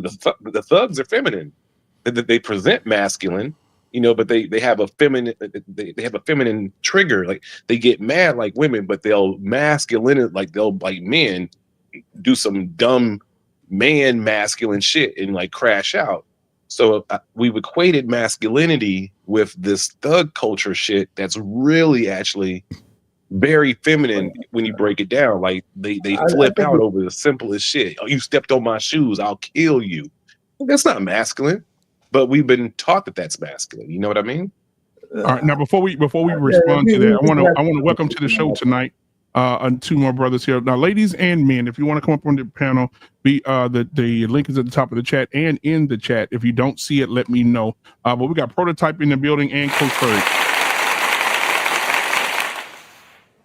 the thugs are feminine. They present masculine, but they have a feminine. They have a feminine trigger. Like they get mad like women, but they'll masculine like they'll like men do some dumb man masculine shit and like crash out. So we've equated masculinity with this thug culture shit that's really actually very feminine when you break it down. Like they flip out over the simplest shit. Oh, you stepped on my shoes, I'll kill you. That's not masculine, but we've been taught that that's masculine. You know what I mean? All right. Now, before we respond to that, I want to welcome to the show tonight two more brothers here. Now, ladies and men, if you want to come up on the panel, the link is at the top of the chat and in the chat. If you don't see it, let me know. But we got Prototype in the building and Coach Ferg.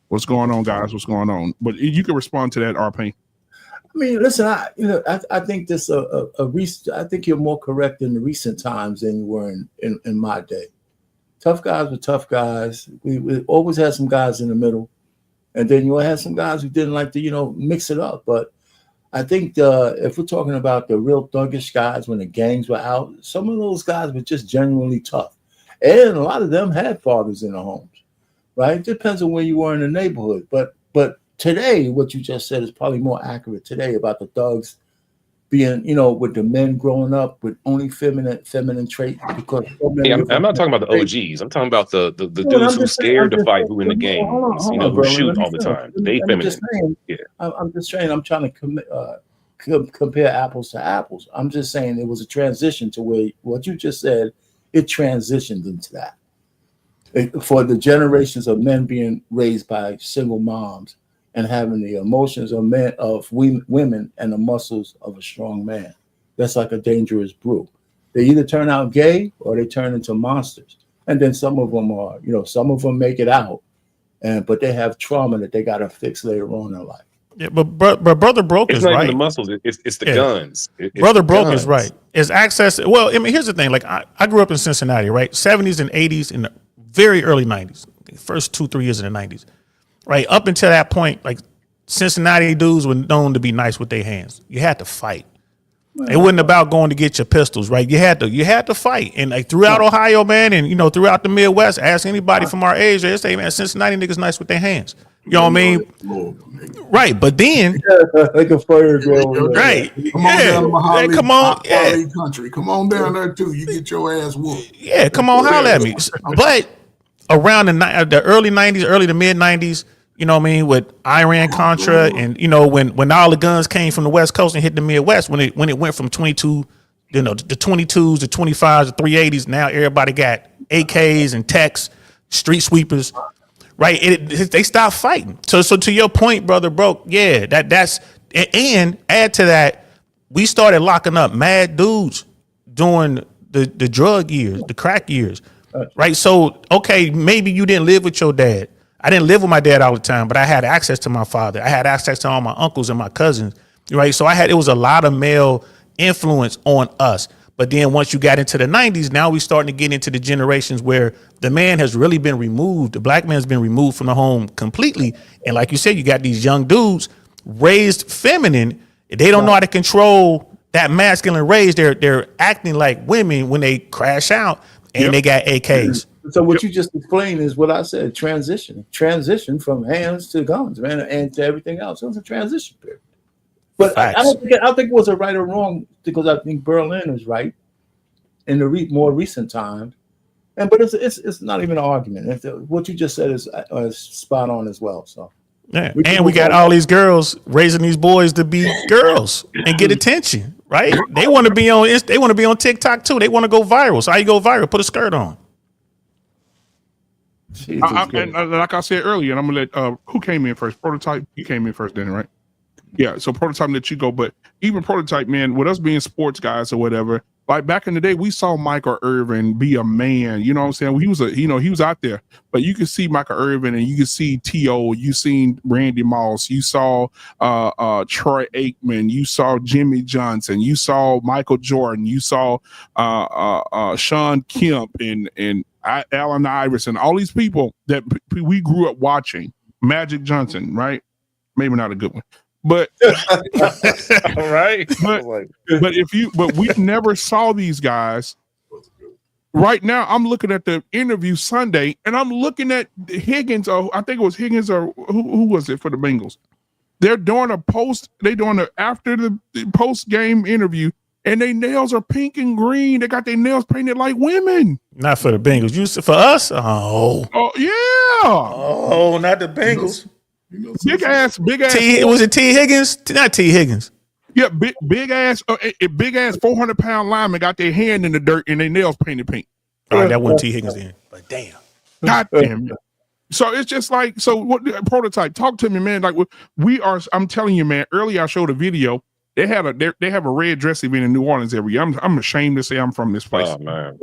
What's going on, guys? What's going on? But you can respond to that, R-Pain. I mean, listen, I think this I think you're more correct in the recent times than you were in my day. Tough guys were tough guys. We always had some guys in the middle, and then you had some guys who didn't like to mix it up. But I think if we're talking about the real thuggish guys when the gangs were out, some of those guys were just genuinely tough, and a lot of them had fathers in the homes. Right? It depends on where you were in the neighborhood. But today, what you just said is probably more accurate today about the thugs being, with the men growing up with only feminine traits. Because I'm not talking about the OGs. I'm talking about the dudes who scared to fight, who in the game, who shoot all the time. They feminine. I'm just saying. I'm trying to compare apples to apples. I'm just saying it was a transition to where what you just said. It transitioned into that. For the generations of men being raised by single moms and having the emotions of women and the muscles of a strong man. That's like a dangerous brew. They either turn out gay or they turn into monsters. And then some of them are, some of them make it out, but they have trauma that they got to fix later on in life. Yeah, but Brother Broke is right. It's not even the muscles; it's the guns. Brother Broke is right. It's access. Well, I mean, here's the thing. Like I grew up in Cincinnati, right? 70s and 80s and very early 90s, first 2-3 years in the 90s, right? Up until that point, like Cincinnati dudes were known to be nice with their hands. You had to fight. It wasn't about going to get your pistols, right? You had to fight. And like throughout Ohio, man, and throughout the Midwest, ask anybody from our age, they say, man, Cincinnati niggas nice with their hands. You know what I mean? Right, but then like a fire drill. Right. Come on down to Mahali, come on, country. Come on down there too. You get your ass whooped. Yeah, come on, holler at me. But around the early 90s, early to mid 90s, with Iran Contra and when all the guns came from the West Coast and hit the Midwest, when it went from 22, the 22s, the 25s, the 380s, now everybody got AKs and techs, street sweepers, right? They stopped fighting. So to your point, Brother Broke, yeah, that's and add to that, we started locking up mad dudes during the drug years, the crack years. Right. So, okay, maybe you didn't live with your dad. I didn't live with my dad all the time, but I had access to my father. I had access to all my uncles and my cousins. Right. So it was a lot of male influence on us. But then once you got into the 90s, now we're starting to get into the generations where the man has really been removed. The black man's been removed from the home completely. And like you said, you got these young dudes raised feminine. They don't know how to control that masculine raise. They're acting like women when they crash out. And they got AKs. So what you just explained is what I said, transition from hands to guns, man, and to everything else. It was a transition period. But I don't think it was a right or wrong, because I think Berlin is right in the more recent times. But it's not even an argument. What you just said is spot on as well. So yeah, we got all these girls raising these boys to be girls and get attention. Right? They want to be on. They want to be on TikTok too. They want to go viral. So how you go viral? Put a skirt on. And like I said earlier, and I'm gonna let who came in first? Prototype. You came in first, then, right? Yeah. So Prototype, let you go. But even Prototype, man, with us being sports guys or whatever, like back in the day, we saw Michael Irvin be a man. You know what I'm saying? He was out there. But you can see Michael Irvin, and you can see T.O., you seen Randy Moss, you saw Troy Aikman, you saw Jimmy Johnson, you saw Michael Jordan, you saw Sean Kemp and Allen Iverson, all these people that we grew up watching. Magic Johnson, right? Maybe not a good one. But All right. But- Like, but we never saw these guys. Right now, I'm looking at the interview Sunday, and I'm looking at Higgins. Or I think it was Higgins, or who was it for the Bengals? They're doing after the post game interview, and their nails are pink and green. They got their nails painted like women. Not for the Bengals. For us? Oh, Oh yeah, not the Bengals. big ass. Was it T Higgins? Not T Higgins. Yeah, big ass 400-pound lineman got their hand in the dirt and their nails painted pink. All right, that wasn't T Higgins then. But damn. God damn it. So it's just like, so what Prototype? Talk to me, man. Like I'm telling you, man, earlier I showed a video. They have a red dress event in New Orleans every year. I'm ashamed to say I'm from this place. oh man.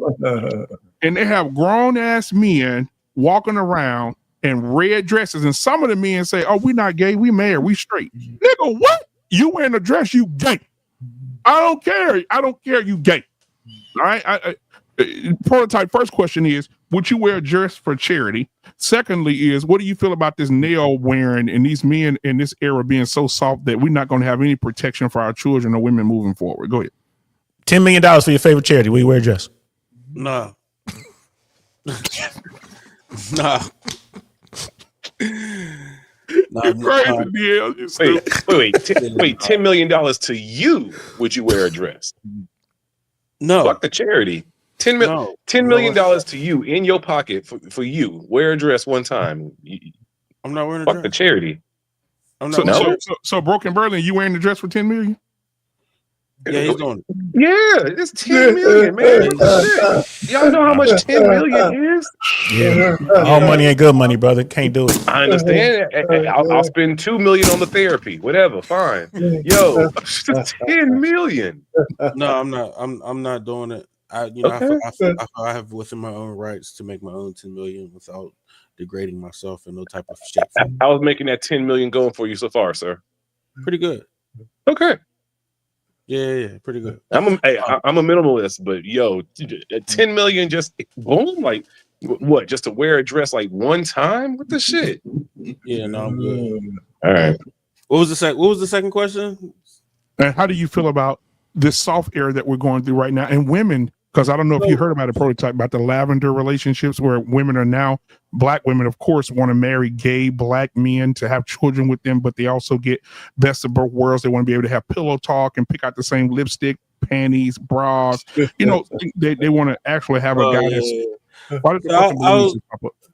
And they have grown ass men walking around in red dresses. And some of the men say, "Oh, we not gay, we married, we straight." Nigga, what? You wearing a dress, you gay. I don't care, you gay. All right. Prototype, first question is, would you wear a dress for charity? Secondly is, what do you feel about this nail wearing and these men in this era being so soft that we're not going to have any protection for our children or women moving forward? Go ahead. $10 million for your favorite charity. Will you wear a dress? Nah. Nah. Nah, You're crazy, DL. You stupid. Wait, $10 million to you, would you wear a dress? no. Fuck the charity. $10 million to you in your pocket for you. Wear a dress one time. I'm not wearing a Fuck the dress. charity. I'm So, not. no. so Broken Berlin, you wearing the dress for 10 million? Yeah, he's doing it. Yeah, it's 10 million, man. Shit. Y'all know how much 10 million is? Yeah. All money ain't good money, brother. Can't do it. I understand. I'll spend 2 million on the therapy. Whatever, fine. Yo, 10 million. No, I'm not. I'm not doing it. I have within my own rights to make my own 10 million without degrading myself in no type of shape. I was making that 10 million going for you so far, sir. Pretty good. Okay. Yeah, pretty good. I'm a minimalist, but yo, 10 million just boom, like what? Just to wear a dress like one time? What the shit? Yeah, no, I'm good. All right. What was the second question? And how do you feel about this soft era that we're going through right now? And women, because I don't know if you heard about a Prototype about the lavender relationships where women are now, black women, of course, want to marry gay black men to have children with them, but they also get best of both worlds. They want to be able to have pillow talk and pick out the same lipstick, panties, bras. You know, they want to actually have a guy that's. Why does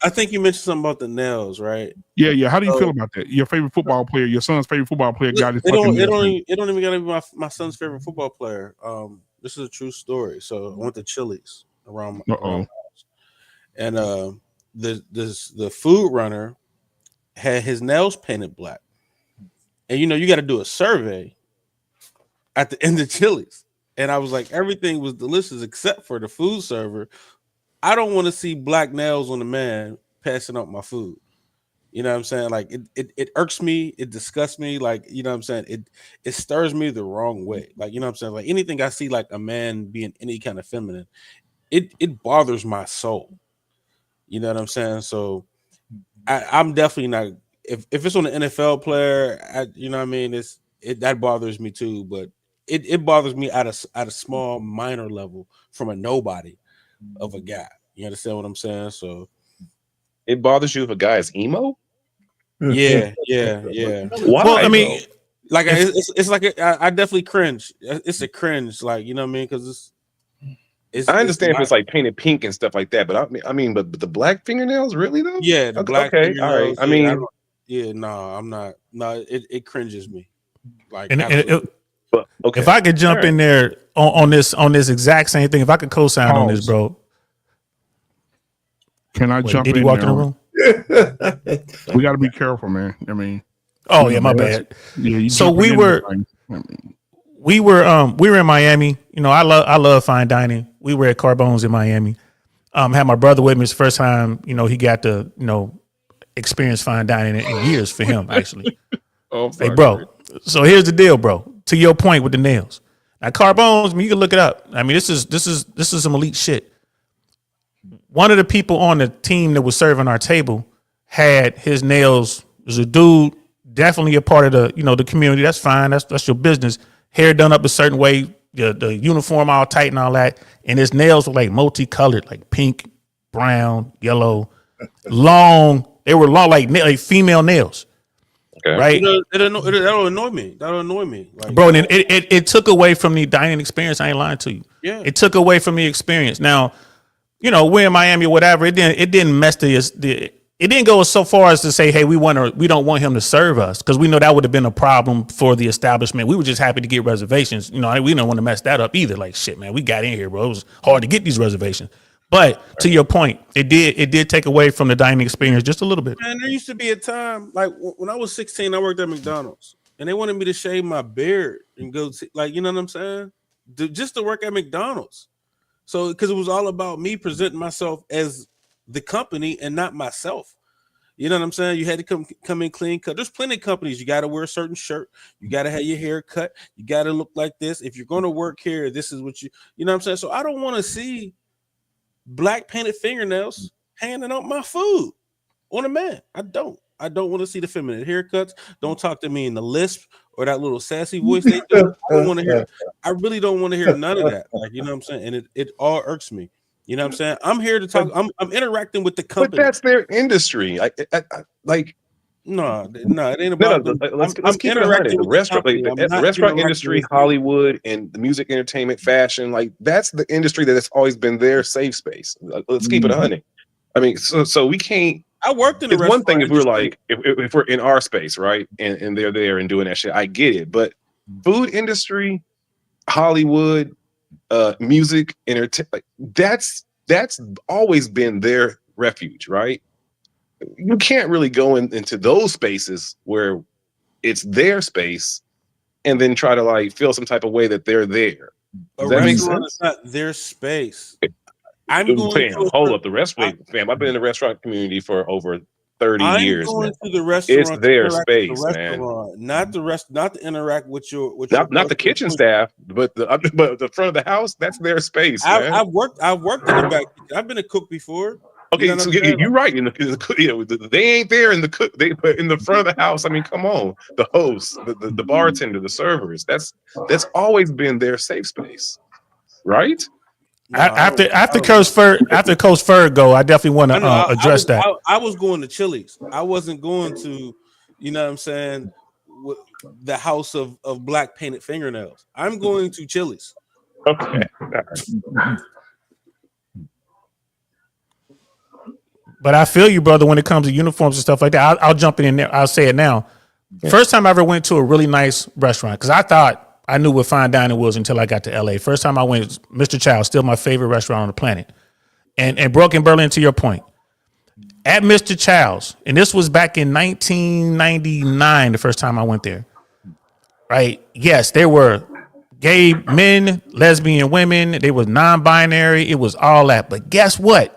I think you mentioned something about the nails, right? Yeah. How do you feel about that? Your favorite football player, your son's favorite football player, got his fucking nails. It don't even gotta be my son's favorite football player. This is a true story. So I went to Chili's around my house, and the food runner had his nails painted black. And you got to do a survey at the end of Chili's. And I was like, everything was delicious except for the food server. I don't want to see black nails on the man passing out my food. You know what I'm saying? Like it irks me, it disgusts me, like, you know what I'm saying? It stirs me the wrong way. Like, you know what I'm saying? Like anything I see like a man being any kind of feminine, it bothers my soul. You know what I'm saying? So I'm definitely not, if it's on an NFL player, you know what I mean? That bothers me too, but it bothers me at a small minor level from a nobody of a guy. You understand what I'm saying? So it bothers you if a guy is emo? Yeah. Why? Well, I mean, like it's like I definitely cringe. It's a cringe, like, you know what I mean? Because it's I understand if it's like painted pink and stuff like that, but I mean, but the black fingernails, really though? Yeah, the black. Okay, all right. I mean, I'm not. No, it cringes me. Like, but okay. If I could jump in there on this exact same thing, if I could co-sign on this, bro. Can I jump did he in walk there? in the room? We got to be careful, man. I mean, oh yeah, my bad. Yeah. So we were in Miami. You know, I love fine dining. We were at Carbone's in Miami. Had my brother with me. It's the first time, you know, he got to, you know, experience fine dining in years for him, actually. Hey, bro. So here's the deal, bro. To your point with the nails. Now, Carbone's, I mean, you can look it up. I mean, this is some elite shit. One of the people on the team that was serving our table had his nails. There's a dude definitely a part of the, you know, the community. That's fine. That's your business. Hair done up a certain way, the uniform all tight and all that. And his nails were like multicolored, like pink, brown, yellow, long. They were long, like female nails. Okay. Right. That'll annoy me. That'll annoy me. Like, bro, and it took away from the dining experience. I ain't lying to you. Yeah. It took away from the experience. Now, you know, we're in Miami or whatever. It didn't mess it didn't go so far as to say, hey, we don't want him to serve us, because we know that would have been a problem for the establishment. We were just happy to get reservations. You know, we didn't want to mess that up either. Like, shit, man, we got in here, bro. It was hard to get these reservations. But to your point, it did take away from the dining experience just a little bit. Man, there used to be a time, like when I was 16, I worked at McDonald's, and they wanted me to shave my beard and go to, like, you know what I'm saying? Just to work at McDonald's. So, because it was all about me presenting myself as the company and not myself. You know what I'm saying? You had to come in clean cut. There's plenty of companies. You got to wear a certain shirt. You got to have your hair cut. You got to look like this. If you're going to work here, this is what you know what I'm saying? So I don't want to see black painted fingernails handing out my food on a man. I don't want to see the feminine haircuts. Don't talk to me in the lisp or that little sassy voice they do. I don't want to hear. I really don't want to hear none of that. Like, you know what I'm saying? And it all irks me. You know what I'm saying? I'm here to talk. I'm interacting with the company. But that's their industry. Like no, it ain't about. Let's keep it 100. The restaurant industry, Hollywood, and the music, entertainment, fashion, like that's the industry that has always been their safe space. Let's keep it 100. I mean, so we can't. I worked in the It's one thing if we're industry. like if we're in our space, right, and they're there and doing that shit. I get it, but food industry, Hollywood, music, entertainment, like, that's always been their refuge, right? You can't really go into those spaces where it's their space and then try to like feel some type of way that they're there. Does that make sense? It's not their space. I'm going fam, hold up, the restaurant, fam. I've been in the restaurant community for over 30 years. Going to the restaurant. It's their to space, the man. Not to interact with your not the kitchen staff, but the front of the house. That's their space. Man. I've worked in the back. I've been a cook before. Okay, you know so you're right. In the you know, they ain't there in the cook. They in the front of the house. I mean, come on, the host, the bartender, the servers. That's always been their safe space, right? No, After Coach Ferg go, I definitely want to address that. I was going to Chili's. I wasn't going to, you know what I'm saying, the house of black painted fingernails. I'm going to Chili's. Okay. But I feel you, brother, when it comes to uniforms and stuff like that. I'll jump in there. I'll say it now. Yeah. First time I ever went to a really nice restaurant, because I thought I knew what fine dining was until I got to LA. First time I went, Mr. Chow, still my favorite restaurant on the planet. And Brook and Berlin, to your point, at Mr. Chow's, and this was back in 1999, the first time I went there, right? Yes, there were gay men, lesbian women, they was non-binary, it was all that. But guess what?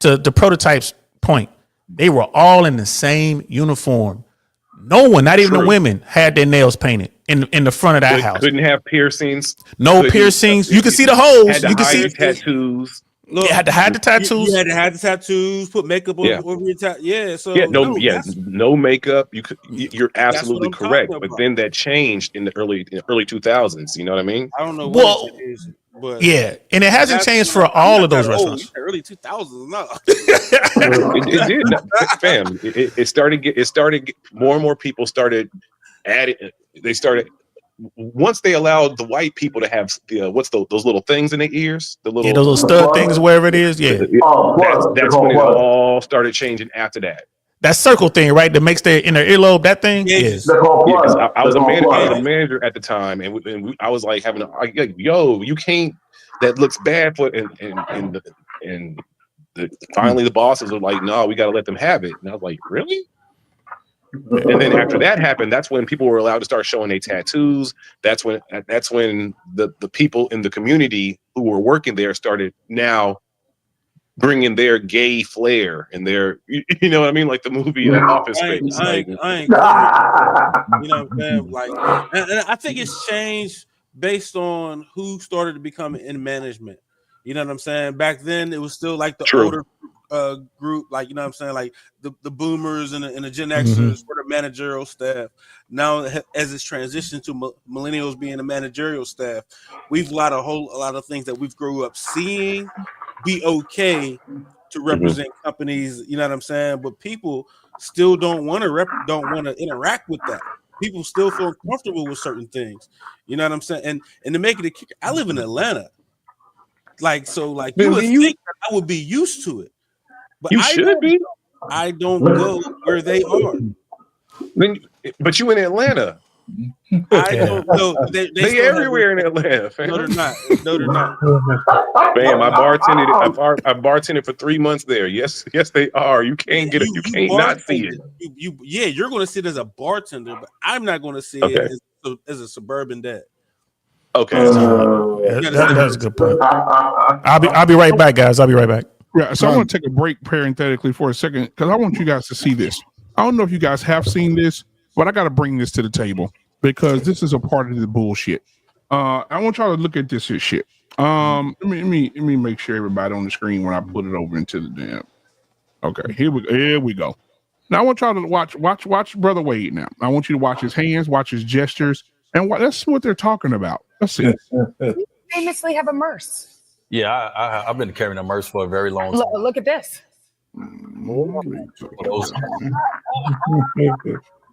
To the Prototype's point, they were all in the same uniform. No one, not even the women, had their nails painted in the front of that house. Couldn't have piercings. No piercings. You can see the holes. You can see tattoos. Look, you had to hide the tattoos. You had to hide the tattoos. Put makeup over your tattoo. Yeah. So no makeup. You're absolutely correct. But then that changed in the early 2000s. You know what I mean? I don't know what it is. But yeah, and it hasn't changed for all of those restaurants. Early 2000s, no. it did, fam. It started. More and more people started adding. They started once they allowed the white people to have those little things in their ears, those little stud things, wherever it is. Yeah, that's when it all started changing. After that circle thing, right? That makes their inner earlobe. That thing. Yes. I was a manager at the time, and I was like yo, you can't. That looks bad for finally the bosses are like, no, we got to let them have it. And I was like, really? And then after that happened, that's when people were allowed to start showing their tattoos. That's when the people in the community who were working there started now bringing their gay flair and their, you know what I mean, like the movie Office Space. I ain't you know what I'm saying? Like, and I think it's changed based on who started to become in management. You know what I'm saying? Back then, it was still like the group, like you know what I'm saying, like the boomers and the Gen Xers were the managerial staff. Now, as it's transitioned to millennials being the managerial staff, we've let a lot of things that we've grew up seeing be okay to represent companies. You know what I'm saying? But people still don't want to interact with that. People still feel comfortable with certain things. You know what I'm saying? And to make it a kicker, I live in Atlanta. Like, so like you would think that I would be used to it. But I don't go where they are. But you in Atlanta. I don't know. They everywhere in Atlanta, fam. No, they're not. No, they're not. Bam, I bartended for 3 months there. Yes, they are. You can't get it. You can't not see it. You're going to see it as a bartender, but I'm not going to see it as a suburban dad. Okay, that's a good point. I'll be right back, guys. I'll be right back. Yeah, so I want to take a break parenthetically for a second because I want you guys to see this. I don't know if you guys have seen this, but I got to bring this to the table because this is a part of the bullshit. I want y'all to look at this shit. Let me make sure everybody on the screen when I put it over into the damn. Okay, here we go. Now I want y'all to watch Brother Wade. Now I want you to watch his hands, watch his gestures, and that's what they're talking about. Let's see. You famously have a MRSA. Yeah, I've been carrying a MRSA for a very long time. Look at this.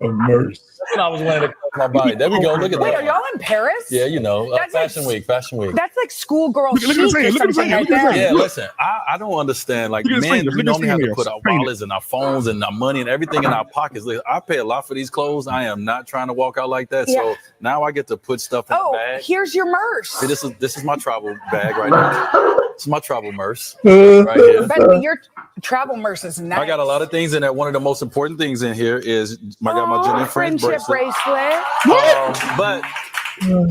Immersed. That's when I was wearing my body. There we go. Look at Wait, that. are y'all in Paris? Yeah, you know, Fashion Week. That's like schoolgirl chic or something like Yeah, that. listen, I don't understand. Like, men, we normally have to put our wallets and our phones and our money and everything in our pockets. Like, I pay a lot for these clothes. I am not trying to walk out like that. So now I get to put stuff in the bag. Here's your MRSA. See, this is my travel bag right now. This is my travel MRSA right here. But your travel MRSA is nice. I got a lot of things in there. One of the most important things in here is I got my Jenny Friends bracelet. But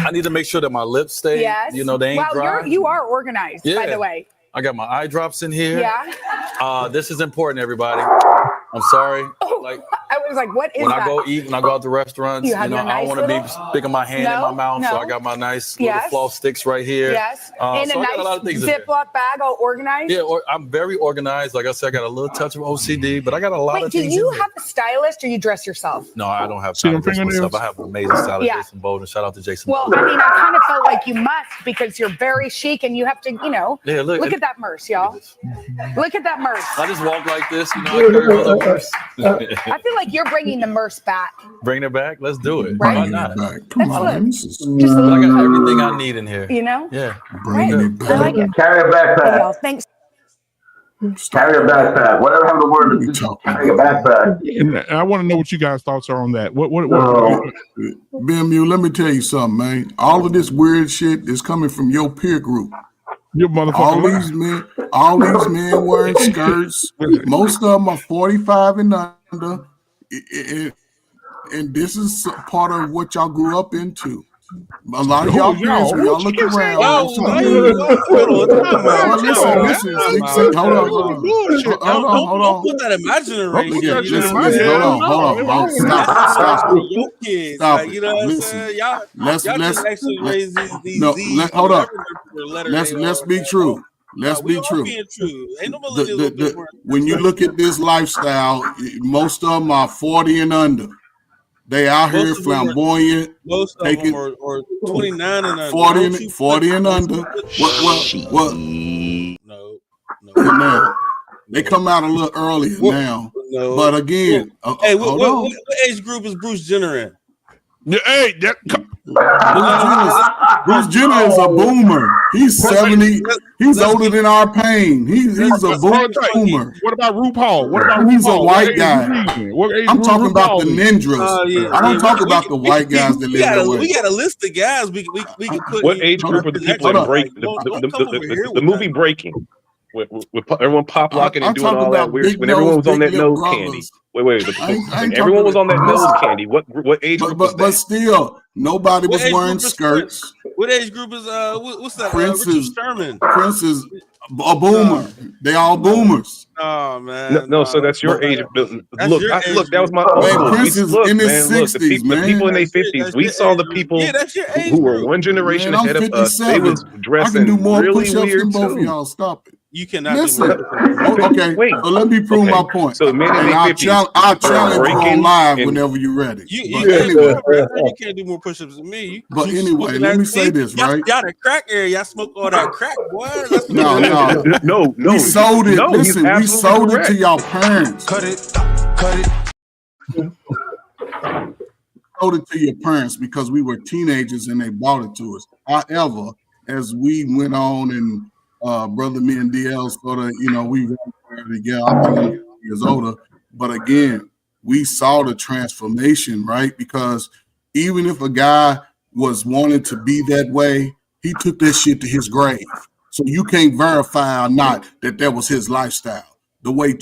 I need to make sure that my lips stay. Yes. You know, they ain't dry. You are organized, by the way. I got my eye drops in here. Yeah. This is important, everybody. I'm sorry. Like, I was like, what is when that? I go eat, when I go out to restaurants, you know, I don't want to be sticking my hand in my mouth. So I got my nice little floss sticks right here. Yes. In so a nice I got a lot of things Ziploc bag, all organized. Yeah, I'm very organized. Like I said, I got a little touch of OCD, but I got a lot of things. Do you have a stylist or you dress yourself? No, I don't have time to dress myself. I have an amazing stylist, Jason Bolden. Shout out to Jason Bolden. I mean, I kind of felt like you must because you're very chic and you have to, you know, look at that MRSA, y'all. Look at that MRSA. I just walk like this, you know, I carry my little purse. I feel like you're bringing the MRSA back. Bring it back? Let's do it. Right? Why not? Come on, But I got everything I need in here. You know? Yeah. Bring it back. I like it. Carry a backpack. Thanks. Carry a backpack. Whatever happened to the word, just carry a backpack. And I want to know what you guys' thoughts are on that. What Ben Mew, let me tell you something, man. All of this weird shit is coming from your peer group. Your motherfucker. All these men wearing skirts. Most of them are 45 and under. And this is part of what y'all grew up into. A lot of y'all peers, when y'all look around. Listen. Hold on. Don't put that imaginary. Hold on. Stop. Your kids, like, you know what I'm saying? Y'all just actually raise these hold on. Let's be true. Let's be true. Ain't no millennials when you look at this lifestyle, most of them are 40 and under. They out here flamboyant. Most of them are 29 and under. 40 and under. What? No. They come out a little earlier now. No. But again, hey, what age group is Bruce Jenner in? Hey, Bruce Jenner is a boomer. He's 70. He's older than our pain. He's a boomer. What about RuPaul? He's a white guy. I'm talking about the ninjas. I don't talk about the white guys that live that way. We got a list of guys we can put. What age group are the people in Breaking? The movie Breaking. With everyone pop locking and doing all that weird. When everyone was on that nose candy. Wait. Everyone was on that nose candy. What age group was that? But still, nobody was wearing skirts. What age group is what's that? Richard Sherman. Prince is a boomer. They all boomers. Oh man. No, so that's your age. Look, that was my Prince is in his 60s, man. The people in their 50s. We saw the people who were one generation ahead of us. They was dressing I can do more really push-ups weird than both of too. y'all. Stop it. You cannot Listen. do more. Okay, Wait. so let me prove Okay. my point. So men in And their I'll 50s challenge you on breaking live and- whenever you're ready. You But can't, anyway, you can't do more push-ups than me. But You anyway, smoking let that- me say this, y'all- right? Y'all the crack area. Y'all smoke all that crack, boy. That's No, no. We sold it. No, he's Listen, we absolutely sold correct. it to y'all parents. Cut it. Sold it to your parents because we were teenagers and they bought it to us. However, as we went on and brother, me and DL sort of, we were together. I'm 11 years older, but again, we saw the transformation, right? Because even if a guy was wanting to be that way, he took that shit to his grave. So you can't verify or not that was his lifestyle. The way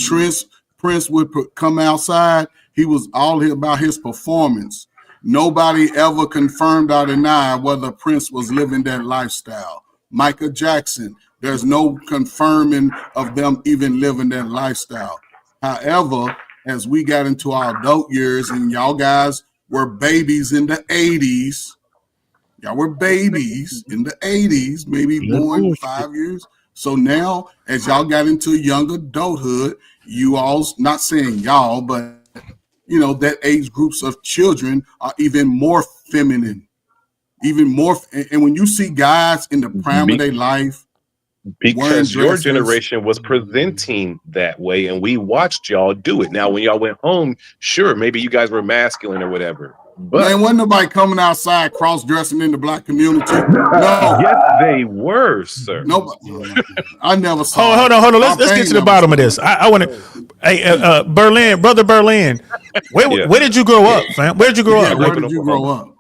Prince would come outside, he was all about his performance. Nobody ever confirmed or denied whether Prince was living that lifestyle. Michael Jackson, there's no confirming of them even living that lifestyle. However, as we got into our adult years and y'all guys were babies in the 80s, y'all were babies in the 80s, maybe born 5 years. So now, as y'all got into young adulthood, you all, not saying y'all, but that age groups of children are even more feminine, even more. And when you see guys in the prime of their life, because your generation was presenting that way and we watched y'all do it. Now, when y'all went home, sure, maybe you guys were masculine or whatever. But man, wasn't nobody coming outside cross-dressing in the black community. No. Yes, they were, sir. Nobody. I never saw. Hold on. Let's get to the bottom of this. I want to. Hey, Berlin, brother Berlin, where did you grow up, fam? Where did you grow up? Where did you grow up?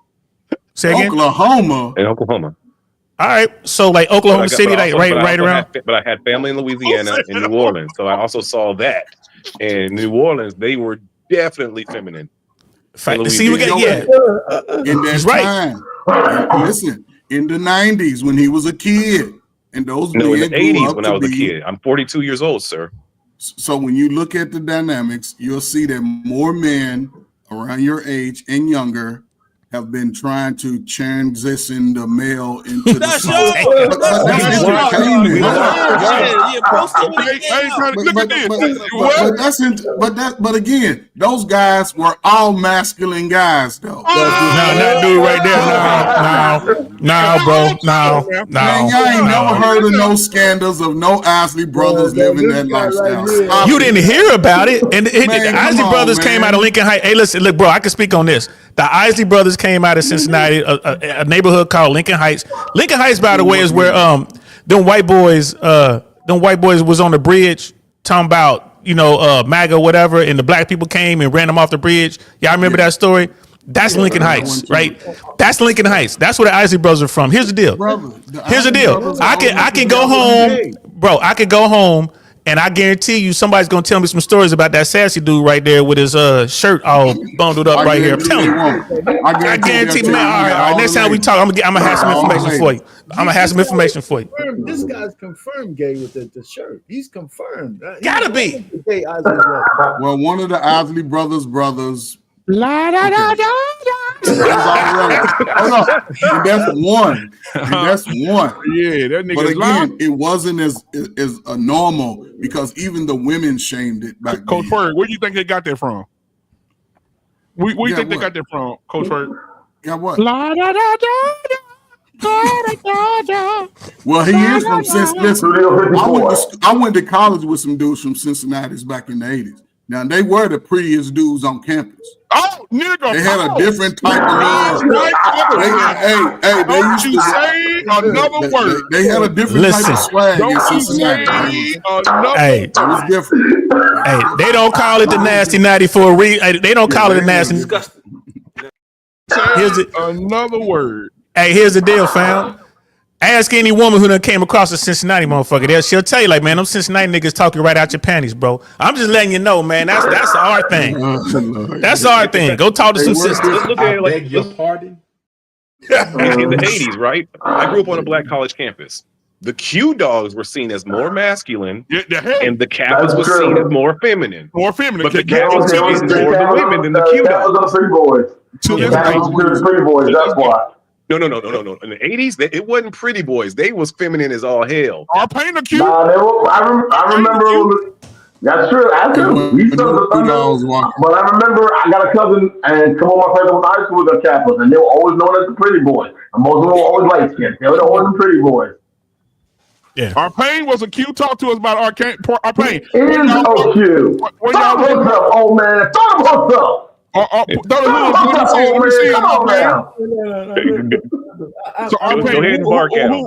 Say again? Oklahoma. In Oklahoma. All right, so like Oklahoma City, like right around. But I had family in Louisiana and New Orleans, so I also saw that. And New Orleans, they were definitely feminine. See, we got in that time. Listen, in the 90s when he was a kid, and those in the men 80s when I was a kid. I'm 42 years old, sir. So when you look at the dynamics, you'll see that more men around your age and younger have been trying to transition the male into the but again, those guys were all masculine guys, though. That dude right there. No, bro. No. Man, y'all ain't never heard of no scandals of no Isley brothers living that lifestyle. You didn't hear about it. And the Isley brothers came out of Lincoln Heights. Hey, listen, look, bro, I can speak on this. The Isley brothers came out of Cincinnati, a neighborhood called Lincoln Heights. Lincoln Heights, by the way, is where them white boys was on the bridge talking about, MAGA, whatever, and the black people came and ran them off the bridge. Y'all remember that story? That's Lincoln Heights, right? That's Lincoln Heights. That's where the Isley brothers are from. Here's the deal. Here's the deal. I can go home, bro. I could go home. And I guarantee you, somebody's gonna tell me some stories about that sassy dude right there with his shirt all bundled up right here. I'm telling you, I guarantee, man. All right. Next time we talk, I'm gonna have some information for you. I'm gonna have some information for you. This guy's confirmed gay with the shirt. He's confirmed. Gotta be. Well, one of the Isley brothers. La da da da and that's one. Yeah, that nigga. But again, it wasn't as normal because even the women shamed it back then. Coach Ferg, where do you think they got that from? Where do you think they got that from, Coach Ferg? Got what? La da da da da. Well, he is from Cincinnati. I went to college with some dudes from Cincinnati back in the 80s. Now, they were the prettiest dudes on campus. Oh, nigga. They had a different type of love. They used to say another word. They had a different type of swag in Cincinnati. Hey, it was different. Hey, they don't call it the nasty natty for a reason. They don't call it the nasty. Here's another word. Hey, here's the deal, fam. Ask any woman who done came across a Cincinnati motherfucker. She'll tell you, like, man, them Cincinnati niggas talking right out your panties, bro. I'm just letting you know, man. That's our thing. That's our thing. Go talk to some sisters. Look at it like your pardon. In the 80s, right? I grew up on a black college campus. The Q dogs were seen as more masculine, and the Kappas was seen as more feminine. But the Kappas were more the women than the Q dogs. Pretty boys. That's why. No. In the 80s, it wasn't pretty boys. They was feminine as all hell. R-Pain the cute. Nah, I remember. That's true. We still the Thunder, but I remember I got a cousin and some of my friends went to high school with the Kappas, and they were always known as the pretty boys. And most of them were always light skinned. They were always the pretty boys. Yeah. R-Pain was a cute. Talk to us about R-Pain. It is so cute. Stop hooks up, old man. Stop hooks up. So R-Pain,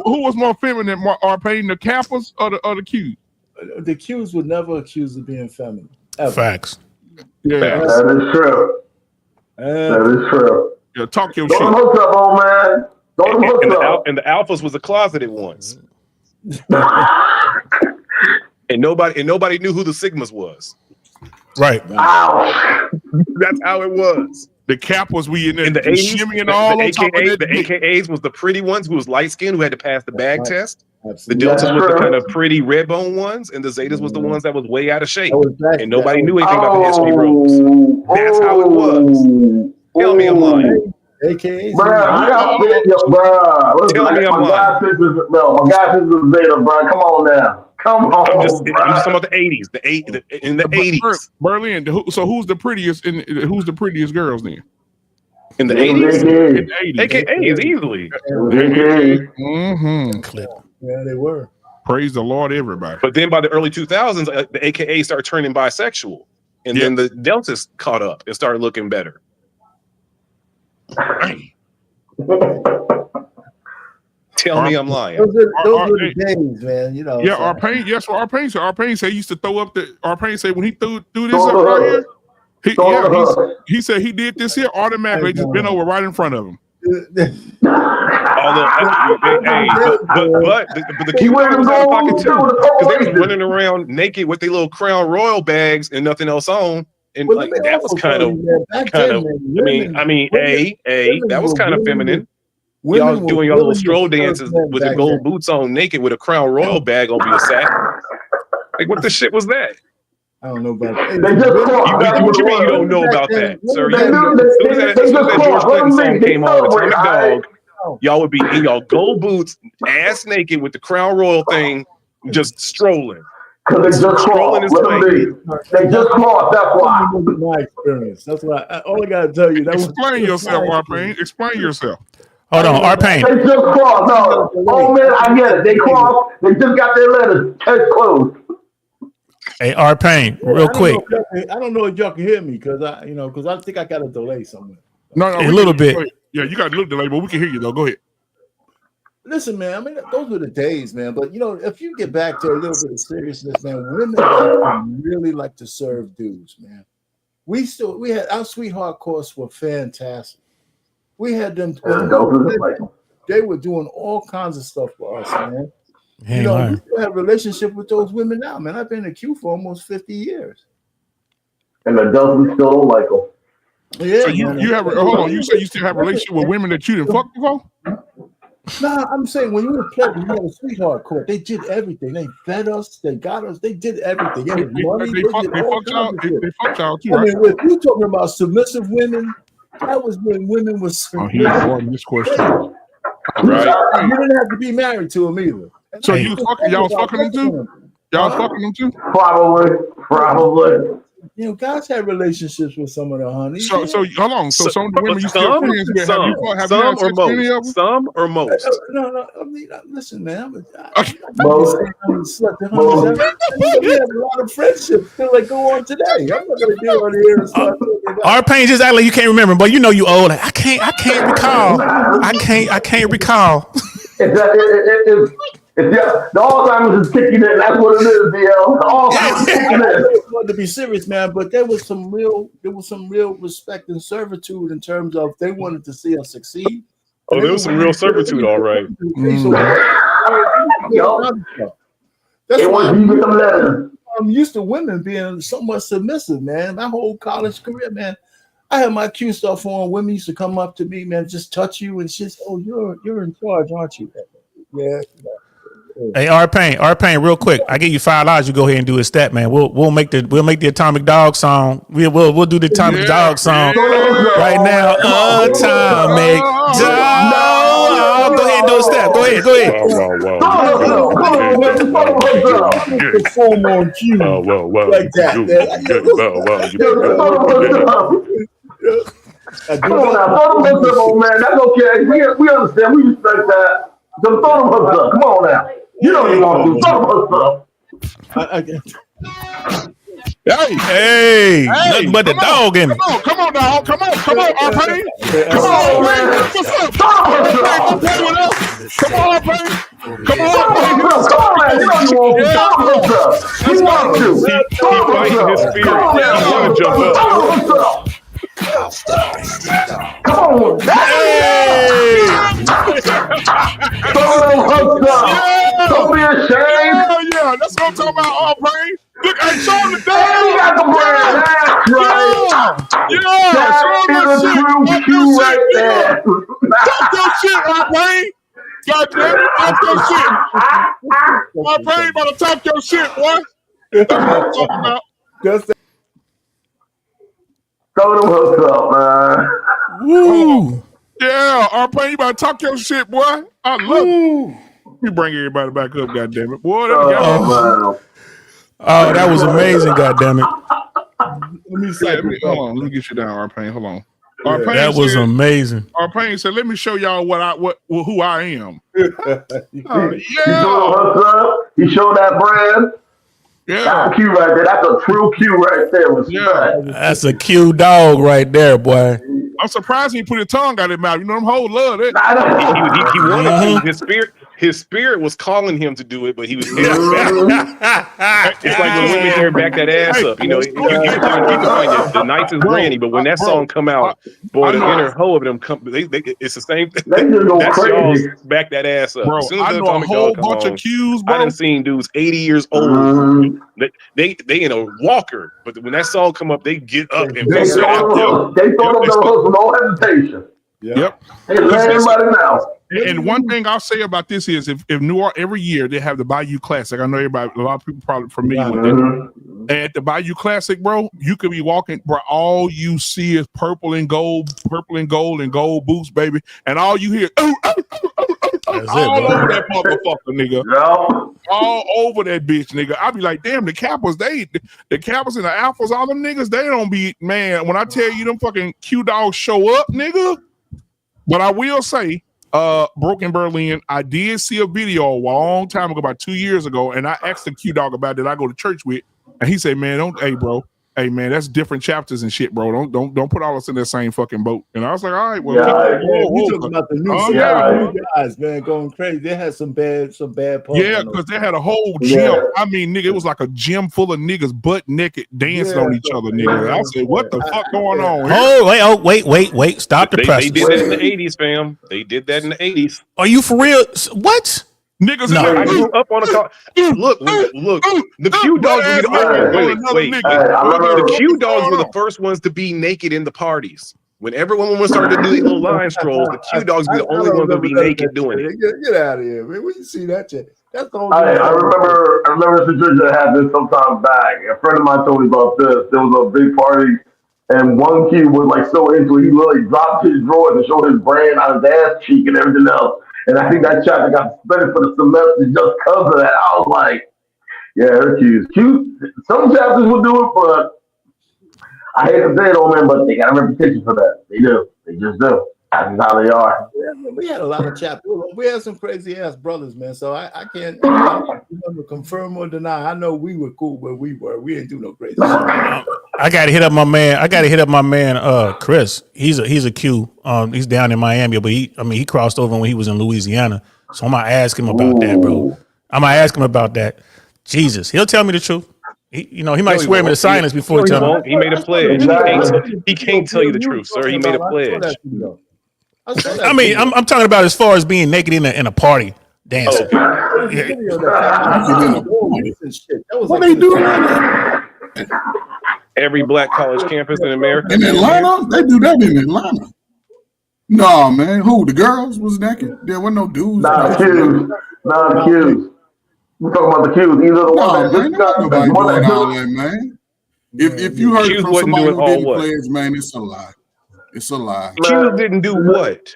who was more feminine, R-Pain, the Kappas or the Qs? The Qs would never accuse of being feminine. Ever. Facts. Yeah, that is true. That is true. Yeah, talk your shit. Don't hook up, old man. Don't hook up. And the alphas was the closeted ones. and nobody knew who the Sigmas was. Right. Ow. That's how it was. The cap was in the 80s, shimmying all on top of that. The AKAs was the pretty ones who was light skinned who had to pass the bag test. Absolutely. The Deltas was the kind of pretty red bone ones, and the Zetas was the ones that was way out of shape. And nobody knew anything about the history ropes. That's how it was. Tell me I'm lying. AKAs. Tell me I'm lying. My guy is a Zeta, bro. Come on now. Come on. I'm just talking about the 80s. In the 80s. Berlin. So who's the prettiest? Who's the prettiest girls then? In the 80s? AKAs easily. Clip. Yeah, they were. Praise the Lord, everybody. But then by the early 2000s, the AKAs started turning bisexual. And then the Deltas caught up and started looking better. Tell me I'm lying. Those were the days, man. You know. Yeah, R-Pain. Yes, for R-Pain. So R-Pain said he used to throw up the. R-Pain said when he threw this up right here, he said he did this here automatically. Just been over right in front of him. But the cute ones was out of pocket too, because they was running around naked with their little Crown Royal bags and nothing else on, and like that was kind of. I mean, that was kind of feminine. Y'all doing your little stroll dances with the gold boots on, naked with a Crown Royal bag over your sack. Like, what the shit was that? I don't know about that. What you mean you don't know about that, sir? As soon as that George Clinton song came on, Atomic Dog, y'all would be in y'all gold boots, ass naked with the Crown Royal thing, just strolling. Because they just crossed. They just crossed. That's why. My experience. That's why. All I gotta tell you. Explain yourself, R-Pain. Explain yourself. Hold on, R-Pain. They just crossed. No. Oh man, I get it. They crossed. They just got their letters. Case closed. Hey, R-Pain, real quick. I don't know if y'all can hear me because I think I got a delay somewhere. No, a little bit. Yeah, you got a little delay, but we can hear you though. Go ahead. Listen, man. I mean, those were the days, man. But you know, if you get back to a little bit of seriousness, man, women really like to serve dudes, man. We had our sweetheart course were fantastic. We had them. They were doing all kinds of stuff for us, man. You know, we still have a relationship with those women now, man. I've been in Q for almost 50 years. And the adults still don't like them. Yeah. So you have hold on. You say you still have a relationship with women that you didn't fuck before? Nah, I'm saying when you were playing, you had a sweetheart court. They did everything. They fed us. They got us. They did everything. They fucked y'all too, right? I mean, if you're talking about submissive women, that was when women was. Oh, he's avoiding this question. Right. You didn't have to be married to them either. So y'all was fucking them too? Y'all was fucking them too? Probably. You know, guys had relationships with some of the honeys. So hold on. So some of the women you still friends with, have you had sex with any of them? Some or most? No. I mean, listen, man. We have a lot of friendships still that go on today. I'm not gonna be on here and start talking about. R-Pain just act like you can't remember, but you know you old. I can't recall. I can't recall. The Alzheimer's is kicking in. That's what it is, DL. The Alzheimer's is kicking in. To be serious, man, but there was some real respect and servitude in terms of they wanted to see us succeed. Oh, there was some real servitude, all right. That's why I'm used to women being somewhat submissive, man. My whole college career, man. I had my Q stuff on. Women used to come up to me, man, just touch you and shit. Oh, you're in charge, aren't you? Yeah. Hey, R-Pain, real quick. I give you $5. You go ahead and do a stat, man. We'll make the Atomic Dog song. We'll do the Atomic Dog song right now. Atomic Dog. ahead. Go ahead. Perform on cue like that. Come on now, throw them hooks up, man. That's okay. We understand. We respect that. So throw them hooks up. Come on now. You know you want to throw them hooks up. Hey, nothing but the dog in it. Come on, dog. Come on, R-Pain. Come on, man. What's up? Come on, R-Pain. Come on, man. You know you want to throw them hooks up. You want to. He's fighting his spirit. He want to jump up. Come on, hey! Throw them hooks up. Don't be ashamed. Yeah, that's what I'm talking about, R-Pain. Look, I showed the dad. You got the brand. That's right. Yeah, that is a true cue right there. Talk your shit, R-Pain. God damn it, talk your shit. R-Pain, better talk your shit, boy. That's what I'm talking about. Just throw them hooks up, man. Woo. Yeah, R-Pain, you better talk your shit, boy. I love it. You bring everybody back up, goddammit. Boy, that was amazing, goddammit. Let me say, hold on, let me get you down, R-Pain. Hold on. R-Pain that was amazing. R-Pain said, "Let me show y'all who I am." He threw them hooks up. He showed that brand. Yeah, that's a cue right there. That's a true cue right there. That's a cue dog right there, boy. I'm surprised he put his tongue out his mouth. You know them hoes love it. He wanted to. His spirit was calling him to do it, but he was. It's like when women hear "back that ass up." You know, you can find the nicest granny, but when that song come out, boy, the inner hoe of them come. It's the same thing. That's y'all's "back that ass up." Bro, as soon as I know a whole bunch of cues, bro. I done seen dudes 80 years old. They in a walker, but when that song come up, they get up and they throw them with no hesitation. Yep. Hey, let everybody know. And one thing I'll say about this is if New Orleans every year they have the Bayou Classic. I know a lot of people probably familiar with it. And at the Bayou Classic, bro, you could be walking, bro. All you see is purple and gold boots, baby. And all you hear, all over that motherfucker, nigga. Yeah. All over that bitch, nigga. I be like, damn, the Kappas, the Kappas and the Alphas, all them niggas, they don't be, man. When I tell you them fucking Q dogs show up, nigga. But I will say, Broken Berlin, I did see a video a long time ago, about 2 years ago, and I asked the Q dog about that I go to church with, and he said, "Man, hey man, that's different chapters and shit, bro. Don't put all us in that same fucking boat." And I was like, "All right, well, you talking about the new guys, man, going crazy. They had some bad parts. Yeah, because they had a whole gym. Yeah. I mean, nigga, it was like a gym full of niggas butt naked dancing on each other, nigga. I said, what the fuck going on here? Wait, stop the press. They did that in the 80s, fam. They did that in the 80s. Are you for real? What? Niggas, no, I grew up on a car. Look. The Q dogs were the Q dogs were the first ones to be naked in the parties. When everyone started to do these little line strolls, the Q dogs be the only ones to be naked doing it. Get out of here, man. Where you see that shit? That's the whole I remember a situation that happened sometime back. A friend of mine told me about this. There was a big party, and one Q was like so into it, he literally dropped his drawers and showed his brand on his ass cheek and everything else. And I think that chapter got suspended for the semester just because of that. I was like, yeah, they're cute. Some chapters will do it, but I hate to say it, old man, but they got a reputation for that. They do. They just do. That's how they are. Yeah, we had a lot of chapters. We had some crazy ass brothers, man. So I can't confirm or deny. I know we were cool, but we didn't do no crazy shit. I gotta hit up my man. Chris. He's a Q. He's down in Miami, but he crossed over when he was in Louisiana. So I'm gonna ask him about that, bro. I'm gonna ask him about that. Jesus, he'll tell me the truth. He might swear me to silence before he tells me. He made a pledge. He can't tell you the truth, sir. He made a pledge. I mean, I'm talking about as far as being naked in a party dancing. What they do? Every black college campus in America. In Atlanta, they do that in Atlanta. No, man. Who? The girls was naked? There wasn't no dudes. Nah, the Qs. We're talking about the Qs. Either the one that just got nobody doing all that, man. If you heard Qs from somebody who didn't pledge, man, it's a lie. It's a lie. Qs didn't do what?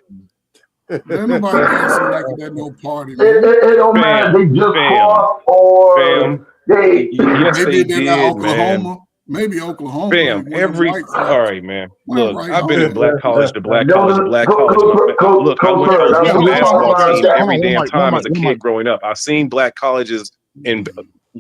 Ain't nobody dancing like it at no party, It, man. it don't matter. They just crossed or they. Yes, They they did that at did, man. Oklahoma. Maybe Oklahoma. Fam, when them white all folks right, man. went Look, right I've been on in it. black college to black No, college to black college. Look, I went to that's a what we basketball talking team about. every damn One time mic, as a one kid mic. growing up. I've seen black colleges, and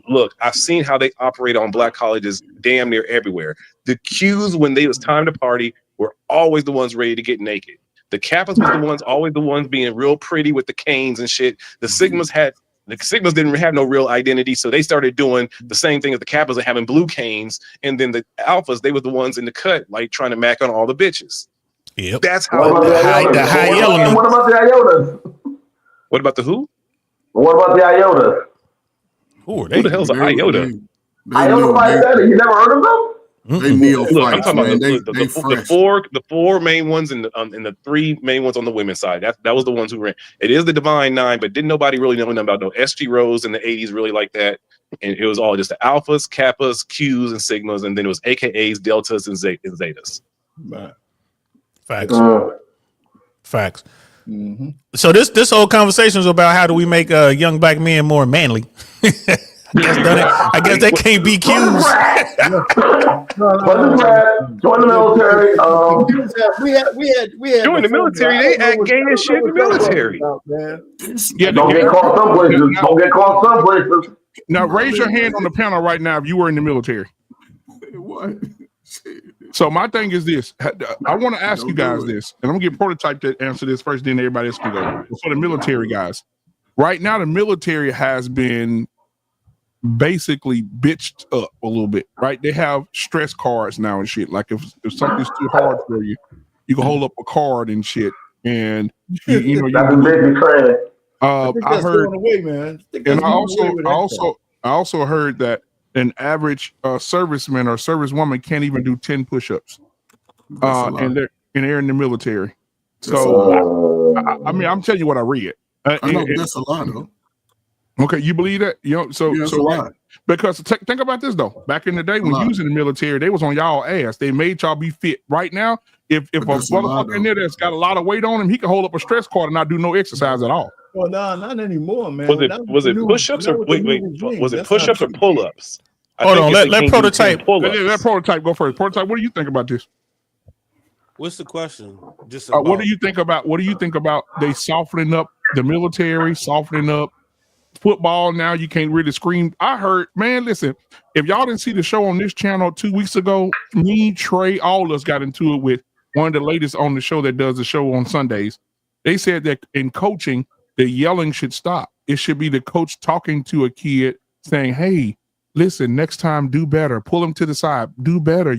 look, I've seen how they operate on black colleges damn near everywhere. The Qs, when they was time to party, were always the ones ready to get naked. The Kappas was always the ones being real pretty with the canes and shit. The Sigmas didn't have no real identity, so they started doing the same thing as the Kappas and having blue canes. And then the Alphas, they were the ones in the cut, like trying to mac on all the bitches. Yep. That's What how. about the high element. What about the Iotas? What about the who? What about the Iotas? Who are Who they? the hell's an iota? Iota like that? You never heard of them? They neophytes, Look, I'm talking man. about They fresh. the four main ones and the three main ones on the women's side. That was the ones who ran. It is the Divine Nine, but didn't nobody really know nothing about no SG Rose in the 80s really like that. And it was all just the Alphas, Kappas, Qs, and Sigmas, and then it was AKAs, Deltas, and Zetas. Right. Facts. Facts. Mm-hmm. So this whole conversation is about how do we make young black men more manly. I guess they can't be Qs. Join the military. We had Join the military. They act gay as shit in the military. Yeah, Don't get caught some places. Don't get caught some places. now raise your hand on the panel right now if you were in the military. What? So my thing is this. I want to ask you guys this, and I'm gonna get Prototype to answer this first, then everybody else can go. For the military guys, right now the military has been basically bitched up a little bit, right? They have stress cards now and shit. Like if something's too hard for you, you can hold up a card and shit, and you know. That's a big trend. I heard, going away, man. and I also heard that an average serviceman or servicewoman can't even do 10 push-ups, and they're in the military. So I mean, I'm telling you what I read. I know that's a lot, though. Okay, you believe that? You know, so Yeah, right, because think about this though. Back in the day when you was in the military, they was on y'all ass. They made y'all be fit. Right now, if a motherfucker in there that's got a lot of weight on him, he can hold up a stress card and not do no exercise at all. Well, no, not anymore, man. Was it push-ups or was it push-ups or pull-ups? Hold on, let Prototype. Let Prototype go first. Prototype, what do you think about this? What's the question? Just what do you think about they softening up the military, softening up football? Now you can't really scream. I heard, man, listen, if y'all didn't see the show on this channel 2 weeks ago, me, Trey, all of us got into it with one of the latest on the show that does the show on Sundays. They said that in coaching, the yelling should stop. It should be the coach talking to a kid saying, hey, listen, next time do better. Pull him to the side. Do better.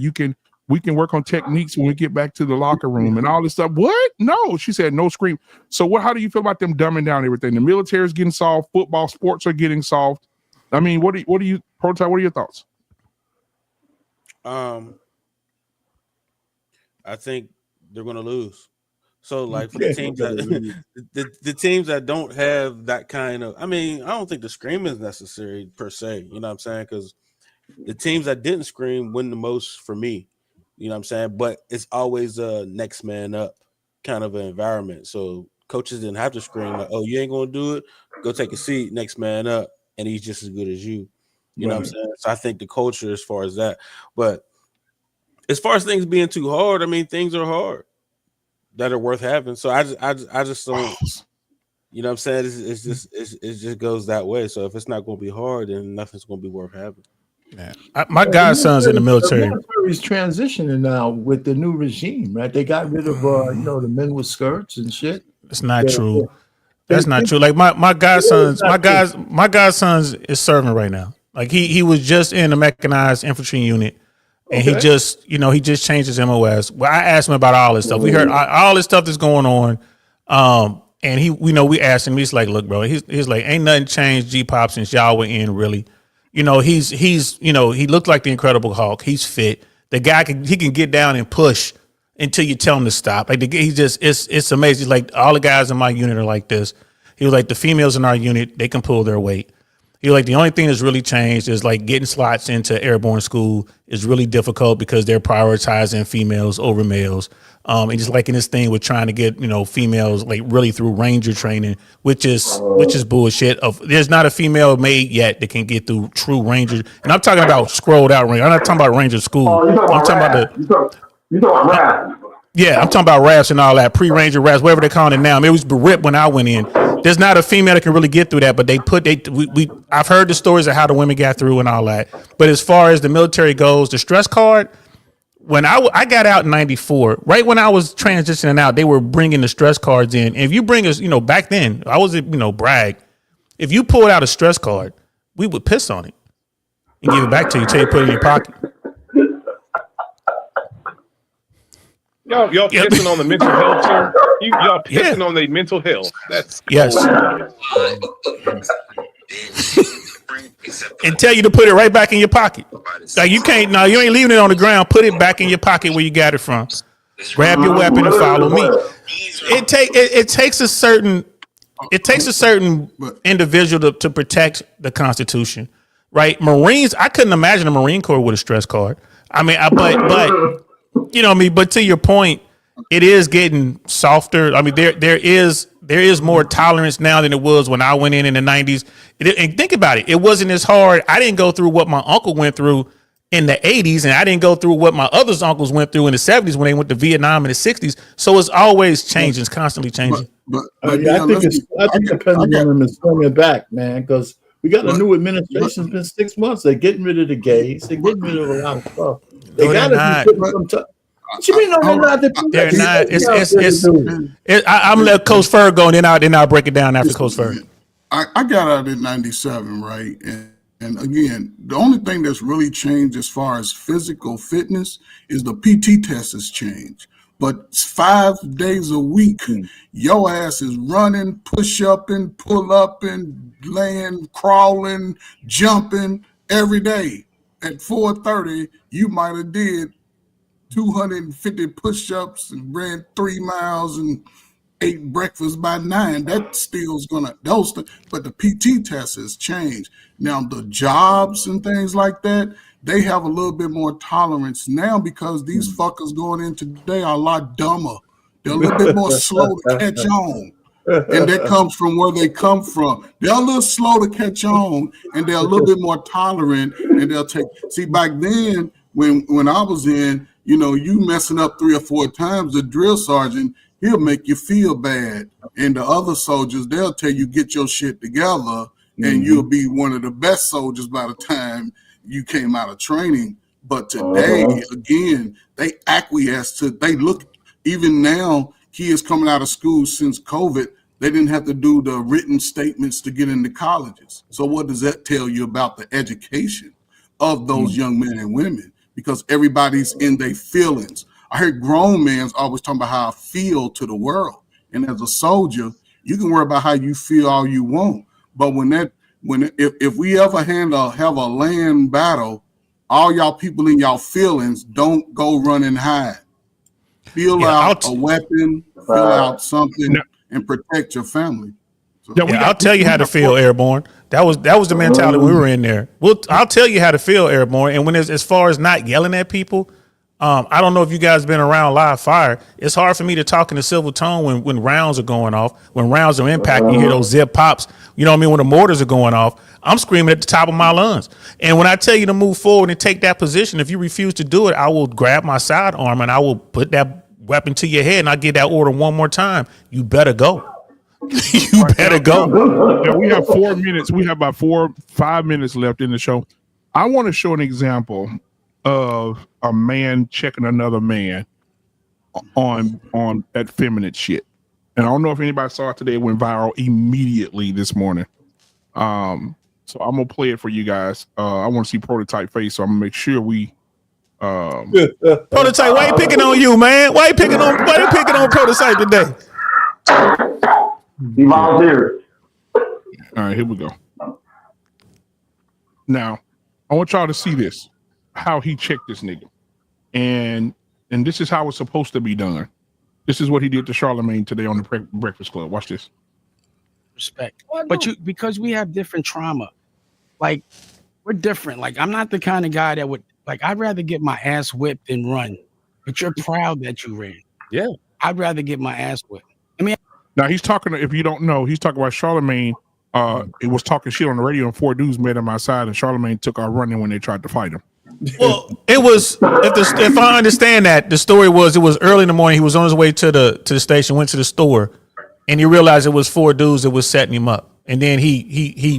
We can work on techniques when we get back to the locker room and all this stuff. What? No, she said no scream. So how do you feel about them dumbing down everything? The military is getting soft. Football, sports are getting soft. I mean, what do you Prototype? What are your thoughts? I think they're going to lose. So, like for the teams that the teams that don't have that kind of, I mean, I don't think the scream is necessary per se. You know what I'm saying? Because the teams that didn't scream win the most for me. You know what I'm saying? But it's always a next man up kind of an environment. So coaches didn't have to scream like, "Oh, you ain't gonna do it? Go take a seat, next man up," and he's just as good as you. You know what I'm saying? So I think the culture as far as that, but as far as things being too hard, I mean, things are hard that are worth having. So I just don't. You know what I'm saying? It just goes that way. So if it's not going to be hard, then nothing's going to be worth having. Yeah. My godson's in the military. The military is transitioning now with the new regime, right? They got rid of the men with skirts and shit. It's not true. That's not true. Like my godson's is serving right now. Like he was just in the mechanized infantry unit, and he just changed his MOS. Well, I asked him about all this stuff. We heard all this stuff that's going on. And we asked him. He's like, look, bro. He's like, ain't nothing changed, G-Pop, since y'all were in, really. He looked like the Incredible Hulk. He's fit. The guy can get down and push until you tell him to stop. Like it's amazing. He's like, all the guys in my unit are like this. He was like, the females in our unit, they can pull their weight. He like the only thing that's really changed is like getting slots into airborne school is really difficult because they're prioritizing females over males. And just like in this thing with trying to get, females like really through Ranger training, which is bullshit. There's not a female made yet that can get through true Ranger. And I'm talking about scrolled out Ranger. I'm not talking about Ranger school. Oh, I'm talking about you talking about rap. Yeah, I'm talking about RAFs and all that, pre-Ranger RAFs, whatever they're calling it now. I mean, it was RIP when I went in. There's not a female that can really get through that, but I've heard the stories of how the women got through and all that. But as far as the military goes, the stress card, when I got out in 94, right when I was transitioning out, they were bringing the stress cards in. And if you bring us, back then, I was, brag. If you pulled out a stress card, we would piss on it and give it back to you until you put it in your pocket. Y'all pissing on the mental health too? Y'all pissing on their mental health. That's yes. And tell you to put it right back in your pocket. Like you can't. No, you ain't leaving it on the ground. Put it back in your pocket where you got it from. Grab your weapon and follow me. It takes a certain individual to protect the Constitution, right? Marines. I couldn't imagine a Marine Corps with a stress card. I mean, but. You know what I mean? But to your point, it is getting softer. I mean, there is more tolerance now than it was when I went in the 90s. And think about it. It wasn't as hard. I didn't go through what my uncle went through in the 80s, and I didn't go through what my other uncles went through in the 70s when they went to Vietnam in the 60s. So it's always changing. It's constantly changing. I think the pendulum is swinging back, man, because we got a new administration. It's been 6 months. They're getting rid of the gays. They're getting rid of a lot of stuff. They got to be putting some. What you mean? No, they're not. They're not. I'm gonna let Coach Ferg go, and then I'll break it down after Coach Ferg. I got out in '97, right? And again, the only thing that's really changed as far as physical fitness is the PT test has changed. But 5 days a week, your ass is running, push up and pull up and laying, crawling, jumping every day. At 4:30, you might have did 250 push-ups and ran 3 miles and ate breakfast by 9. That still's gonna but the PT test has changed. Now the jobs and things like that, they have a little bit more tolerance now because these fuckers going in today are a lot dumber. They're a little bit more slow to catch on. And that comes from where they come from. They're a little slow to catch on, and they're a little bit more tolerant, and they'll take. See, back then, when I was in, you messing up 3 or 4 times, the drill sergeant, he'll make you feel bad. And the other soldiers, they'll tell you, get your shit together, and you'll be one of the best soldiers by the time you came out of training. But today, again, they acquiesce to, they look, even now, kids coming out of school since COVID, they didn't have to do the written statements to get into colleges. So what does that tell you about the education of those young men and women? Because everybody's in their feelings. I heard grown men always talking about how I feel to the world. And as a soldier, you can worry about how you feel all you want. But if we ever have a land battle, all y'all people in y'all feelings don't go run and hide. Feel out a weapon, fill out something, and protect your family. So, I'll tell you how to feel airborne. That was the mentality we were in there. I'll tell you how to feel airborne. And when as far as not yelling at people, I don't know if you guys have been around live fire. It's hard for me to talk in a civil tone when rounds are going off, when rounds are impacting. You hear those zip pops. You know what I mean? When the mortars are going off, I'm screaming at the top of my lungs. And when I tell you to move forward and take that position, if you refuse to do it, I will grab my sidearm and I will put that weapon to your head, and I give that order one more time. You better go. You better go. Yeah, we have 4 minutes. We have about 5 minutes left in the show. I want to show an example of a man checking another man on that feminine shit. And I don't know if anybody saw it today. It went viral immediately this morning. So I'm gonna play it for you guys. I want to see Prototype face, so I'm gonna make sure we. Prototype, why you picking on you, man? Why you picking on Prototype today? He volunteered. All right, here we go. Now, I want y'all to see this, how he checked this nigga. And this is how it's supposed to be done. This is what he did to Charlemagne today on the Breakfast Club. Watch this. Respect. But because we have different trauma, like we're different. Like I'm not the kind of guy that would like. I'd rather get my ass whipped than run. But you're proud that you ran. Yeah, I'd rather get my ass whipped. I mean, now he's talking. If you don't know, he's talking about Charlemagne. He was talking shit on the radio, and 4 dudes met him outside, and Charlemagne took out running when they tried to fight him. Well, it was if I understand that the story was it was early in the morning. He was on his way to the station, went to the store, and he realized it was 4 dudes that was setting him up. And then he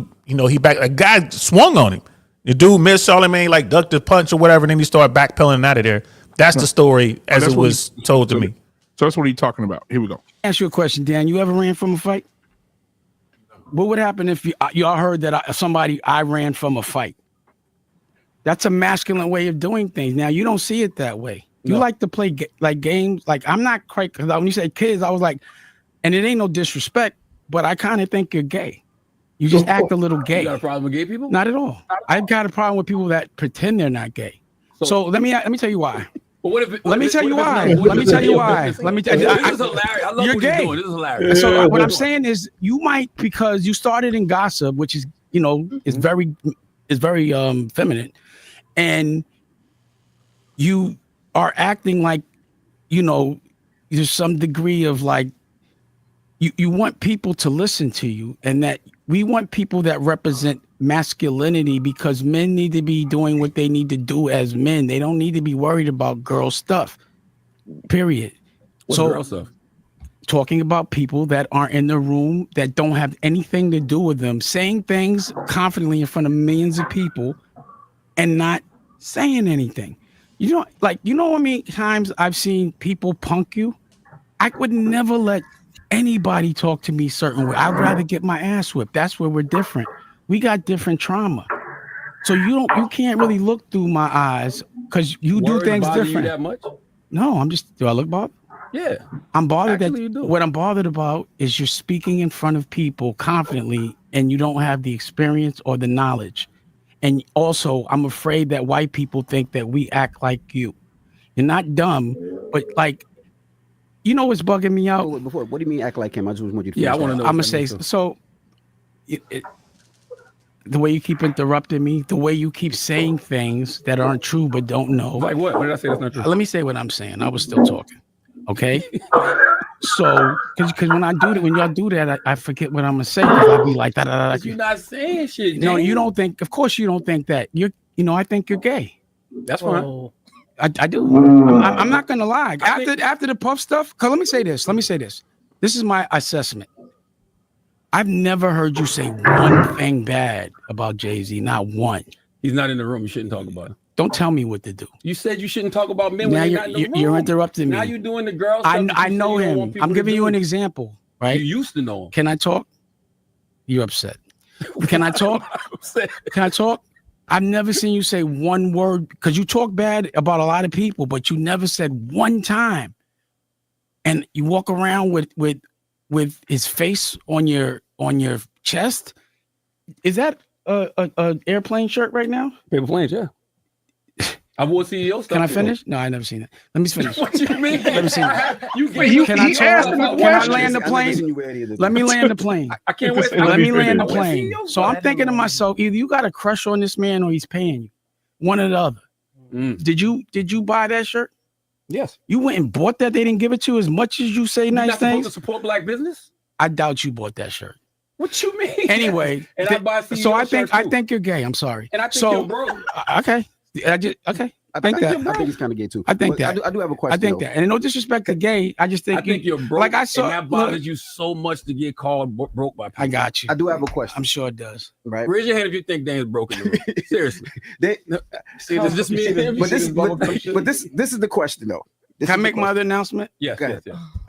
back a guy swung on him. The dude missed Charlemagne, like ducked the punch or whatever, and then he started backpedaling out of there. That's the story as it was told to me. So that's what he's talking about. Here we go. Ask you a question, Dan. You ever ran from a fight? What would happen if y'all heard that I ran from a fight? That's a masculine way of doing things. Now you don't see it that way. You like to play like games. Like I'm not quite, because when you say kids, I was like, and it ain't no disrespect, but I kind of think you're gay. You just act a little gay. You got a problem with gay people? Not at all. I've got a problem with people that pretend they're not gay. So let me tell you why. But Let me tell you why. This is hilarious. I love you're what gay. You're doing. This is hilarious. So what I'm saying is, you might, because you started in gossip, which is is very feminine, and you are acting like there's some degree of like you want people to listen to you, and that we want people that represent masculinity, because men need to be doing what they need to do as men. They don't need to be worried about girl stuff, period. What's girl stuff? Talking about people that aren't in the room, that don't have anything to do with them, saying things confidently in front of millions of people and not saying anything. You know how many times I've seen people punk you? I would never let anybody talk to me a certain way. I'd rather get my ass whipped. That's where we're different. We got different trauma. So you can't really look through my eyes, because you do things different. You that much? No, do I look bothered? Yeah. I'm bothered Actually, you do. What I'm bothered about is you're speaking in front of people confidently and you don't have the experience or the knowledge. And also, I'm afraid that white people think that we act like you. You're not dumb, but like, what's bugging me out? Before, what do you mean act like him? I just want you to. Yeah, I want to know. I'm gonna say so. The way you keep interrupting me, the way you keep saying things that aren't true but don't know. Like what? What did I say that's not true? Let me say what I'm saying. I was still talking. Okay. So, because when y'all do that, I forget what I'm gonna say. I'll be like that. You're not saying shit. No, Dan. you don't think. Of course, you don't think that. I think you're gay. That's fine. I do. I'm not gonna lie. After the Puff stuff, cause let me say this. This is my assessment. I've never heard you say one thing bad about Jay-Z. Not one. He's not in the room. You shouldn't talk about him. Don't tell me what to do. You said you shouldn't talk about men Now when you're not in the room. you're interrupting me. Now you're doing the girl stuff. I know him. I'm giving you an example, right? You used to know him. Can I talk? You're upset. Can I talk? Can I talk? I've never seen you say one word, because you talk bad about a lot of people, but you never said one time. And you walk around with his face on your chest. Is that a airplane shirt right now? Paper planes, yeah. I wore CEO stuff. Can I finish? No, I never seen it. Let me finish. What you mean? Let me see. Can I talk? Can I land the plane? Let me land the plane. I can't wait. Let me land the plane. So I'm thinking to myself, either you got a crush on this man or he's paying you. One or the other. Did you buy that shirt? Yes. You went and bought that? They didn't give it to you as much as you say nice You're not supposed things? to support black business? I doubt you bought that shirt. What you mean? Anyway, and I buy CEO so I shirt too. think you're gay. I'm sorry. And I think so, you're broke. Okay. I think he's kind of gay too. I think that. I do have a question. I think that. And no disrespect to gay. I just think, you're broke. Like I saw. And that bothers you so much to get called broke by people. I got you. I do have a question. I'm sure it does. Right. Raise your hand if you think Dan's broken. Seriously. See, this just me. But this is the question though. Can I make my other announcement? Yes.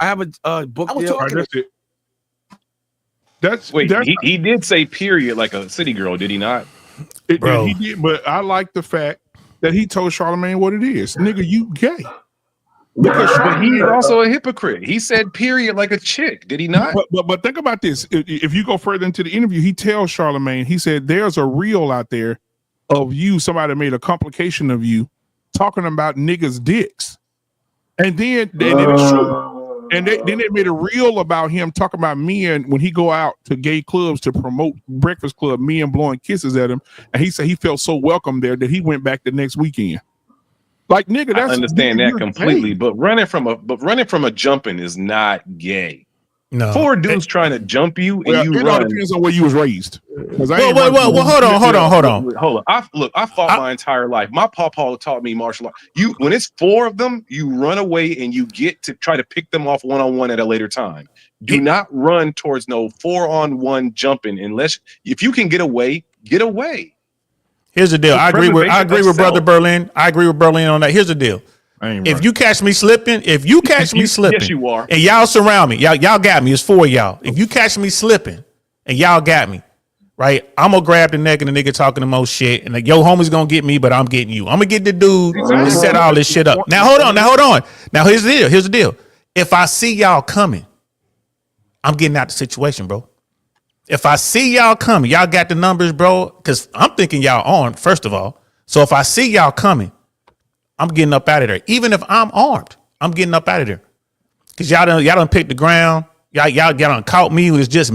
I have a book deal. He did say period like a city girl, did he not? He did, but I like the fact that he told Charlemagne what it is. Nigga, you gay. But he is also a hypocrite. He said period like a chick, did he not? But think about this. If you go further into the interview, he tells Charlemagne, he said, there's a reel out there of you, somebody made a complication of you talking about niggas' dicks. And then it's true. And then they made a reel about him talking about men when he go out to gay clubs to promote Breakfast Club, men blowing kisses at him, and he said he felt so welcome there that he went back the next weekend. Like, nigga, that's I understand that completely, but running from a jumping is not gay. No, 4 dudes trying to jump you and you it run. all depends on where you was raised. Well, hold on. I fought my entire life. My papa taught me martial arts. When it's 4 of them, you run away and you get to try to pick them off one-on-one at a later time. Do not run towards no 4-on-1 jumping unless if you can get away, get away. Here's the deal. I agree with Brother Berlin. I agree with Berlin on that. Here's the deal. If you catch me slipping, yes, you are. And y'all surround me, y'all got me. It's 4 of y'all. If you catch me slipping and y'all got me, right? I'm gonna grab the neck of the nigga talking the most shit, and like, yo, homie's gonna get me, but I'm getting you. I'm gonna get the dude to set all this shit up. Now hold on. Now here's the deal. If I see y'all coming, I'm getting out the situation, bro. If I see y'all coming, y'all got the numbers, bro. Because I'm thinking y'all armed, first of all. So if I see y'all coming, I'm getting up out of there. Even if I'm armed, I'm getting up out of there. Because y'all done picked the ground. Y'all done caught me. It was just me.